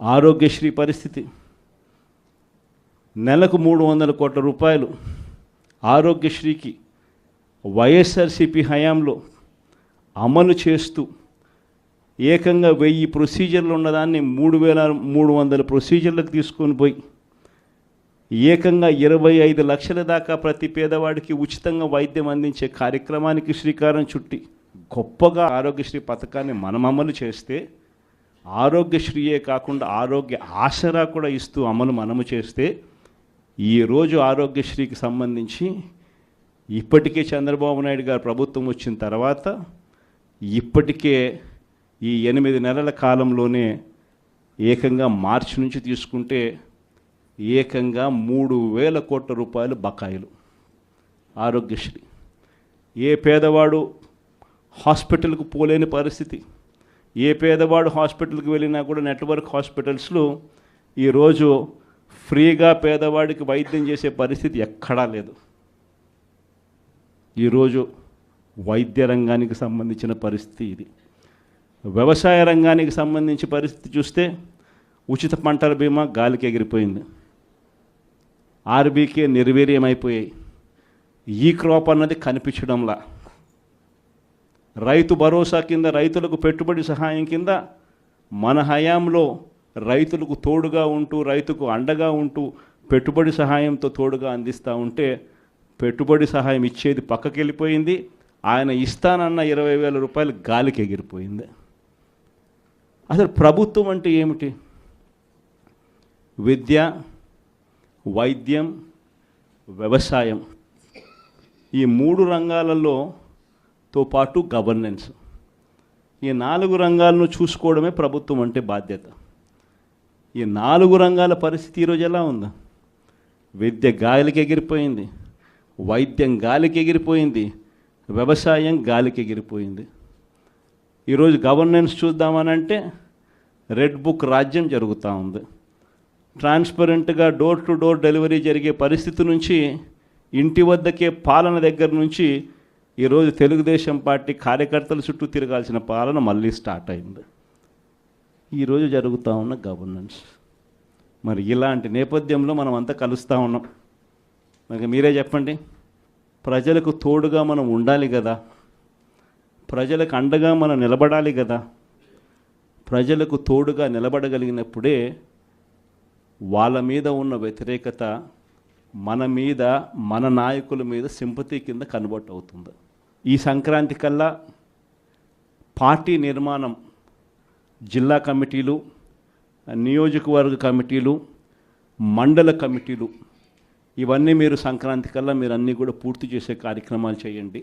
ఆరోగ్యశ్రీ పరిస్థితి, నెలకు 300 కోట్ల రూపాయలు ఆరోగ్యశ్రీకి వైఎస్ఆర్సీపీ హయాంలో అమలు చేస్తూ ఏకంగా 1000 ప్రొసీజర్లు ఉన్నదాన్ని 3300 ప్రొసీజర్లకు తీసుకొని పోయి ఏకంగా 25 లక్షల దాకా ప్రతి పేదవాడికి ఉచితంగా వైద్యం అందించే కార్యక్రమానికి శ్రీకారం చుట్టి గొప్పగా ఆరోగ్యశ్రీ పథకాన్ని మనం అమలు చేస్తే, ఆరోగ్యశ్రీయే కాకుండా ఆరోగ్య ఆసరా కూడా ఇస్తూ మనము చేస్తే, ఈరోజు ఆరోగ్యశ్రీకి సంబంధించి ఇప్పటికే చంద్రబాబు నాయుడు గారు ప్రభుత్వం వచ్చిన తర్వాత ఇప్పటికే ఈ 8 నెలల కాలంలోనే ఏకంగా మార్చి నుంచి తీసుకుంటే ఏకంగా 3000 కోట్ల రూపాయలు బకాయిలు ఆరోగ్యశ్రీ. ఏ పేదవాడు హాస్పిటల్కు పోలేని పరిస్థితి, ఏ పేదవాడు హాస్పిటల్కి వెళ్ళినా కూడా నెట్వర్క్ హాస్పిటల్స్లో ఈరోజు ఫ్రీగా పేదవాడికి వైద్యం చేసే పరిస్థితి ఎక్కడా లేదు. ఈరోజు వైద్య రంగానికి సంబంధించిన పరిస్థితి ఇది. వ్యవసాయ రంగానికి సంబంధించి పరిస్థితి చూస్తే ఉచిత పంటల బీమా గాలికి ఎగిరిపోయింది, ఆర్బీకే నిర్వీర్యమైపోయాయి, ఈ క్రాప్ అన్నది కనిపించడంలా, రైతు భరోసా కింద రైతులకు పెట్టుబడి సహాయం కింద మన హయాంలో రైతులకు తోడుగా ఉంటూ రైతుకు అండగా ఉంటూ పెట్టుబడి సహాయంతో తోడుగా అందిస్తూ ఉంటే పెట్టుబడి సహాయం ఇచ్చేది పక్కకి వెళ్ళిపోయింది. ఆయన ఇస్తానన్న 20,000 రూపాయలు గాలికి ఎగిరిపోయింది. అసలు ప్రభుత్వం అంటే ఏమిటి? విద్య, వైద్యం, వ్యవసాయం, ఈ 3 రంగాలతో పాటు గవర్నెన్స్, ఈ 4 రంగాలను చూసుకోవడమే ప్రభుత్వం అంటే బాధ్యత. ఈ 4 రంగాల పరిస్థితి ఈరోజు ఎలా ఉందా? విద్య గాలికి ఎగిరిపోయింది, వైద్యం గాలికి ఎగిరిపోయింది, వ్యవసాయం గాలికి ఎగిరిపోయింది. ఈరోజు గవర్నెన్స్ చూద్దామనంటే రెడ్ బుక్ రాజ్యం జరుగుతూ ఉంది. ట్రాన్స్పరెంట్గా డోర్ టు డోర్ డెలివరీ జరిగే పరిస్థితి నుంచి, ఇంటి వద్దకే పాలన దగ్గర నుంచి ఈరోజు తెలుగుదేశం పార్టీ కార్యకర్తల చుట్టూ తిరగాల్సిన పాలన మళ్ళీ స్టార్ట్ అయింది. ఈరోజు జరుగుతూ ఉన్న గవర్నెన్స్. మరి ఇలాంటి నేపథ్యంలో మనం అంతా కలుస్తూ ఉన్నాం. మరి మీరే చెప్పండి, ప్రజలకు తోడుగా మనం ఉండాలి కదా, ప్రజలకు అండగా మనం నిలబడాలి కదా. ప్రజలకు తోడుగా నిలబడగలిగినప్పుడే వాళ్ళ మీద ఉన్న వ్యతిరేకత మన మీద, మన నాయకుల మీద సింపతి కింద కన్వర్ట్ అవుతుంది. ఈ సంక్రాంతి కల్లా పార్టీ నిర్మాణం, జిల్లా కమిటీలు, నియోజకవర్గ కమిటీలు, మండల కమిటీలు, ఇవన్నీ మీరు సంక్రాంతి కల్లా మీరు అన్నీ కూడా పూర్తి చేసే కార్యక్రమాలు చేయండి.